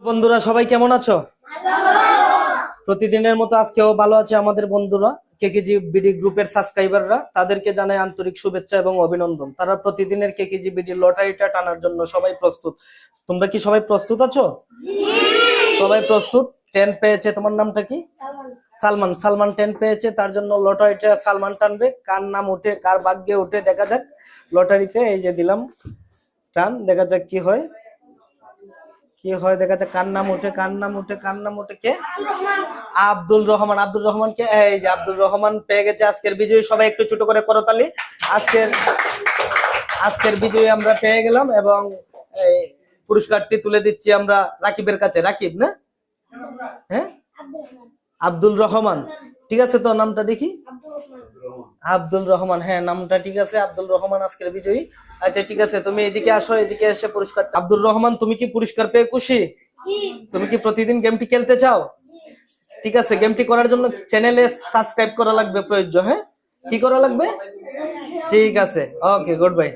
বন্ধুরা সবাই কেমন আছো? প্রতিদিনের মতো আজকেও ভালো আছে আমাদের বন্ধুরা কেকেজি বিডি গ্রুপের সাবস্ক্রাইবাররা, তাদেরকে জানাই আন্তরিক শুভেচ্ছা এবং অভিনন্দন। তারা প্রতিদিনের কেকেজি বিডি লটারিটা টানার জন্য সবাই প্রস্তুত। তোমরা কি সবাই প্রস্তুত আছো? সবাই প্রস্তুত। 10 পেয়েছে, তোমার নামটা কি? সালমান। সালমান 10 পেয়েছে, তার জন্য লটারিটা সালমান টানবে। কার নাম উঠে, কার ভাগ্যে উঠে দেখা যাক লটারিতে। এই যে দিলাম, টান, দেখা যাক কি হয়। কি হয় দেখা যাক, কার নাম উঠে, কার নাম উঠে, কার নাম উঠে। কে? আব্দুল রহমান। আব্দুল রহমান কে? এই যে আব্দুল রহমান পেয়ে গেছে আজকের বিজয়ী। সবাই একটু ছোট করে করতালি। আজকের আজকের বিজয়ী আমরা পেয়ে গেলাম এবং এই পুরস্কারটি তুলে দিচ্ছি আমরা রাকিবের কাছে। রাকিব না? হ্যাঁ, আব্দুল রহমান। ঠিক আছে, তো নামটা দেখি। আব্দুল রহমান, হ্যাঁ নামটা ঠিক আছে। আব্দুল রহমান আজকের বিজয়ী। আচ্ছা ঠিক আছে, তুমি এদিকে আসো, এদিকে এসে পুরস্কার। আব্দুল রহমান, তুমি কি পুরস্কার পেয়ে খুশি? তুমি কি প্রতিদিন গেমটি খেলতে চাও? ঠিক আছে, গেমটি করার জন্য চ্যানেলে সাবস্ক্রাইব করা লাগবে প্রয়োজন। হ্যাঁ, কি করা লাগবে? ঠিক আছে, ওকে, গুড বাই।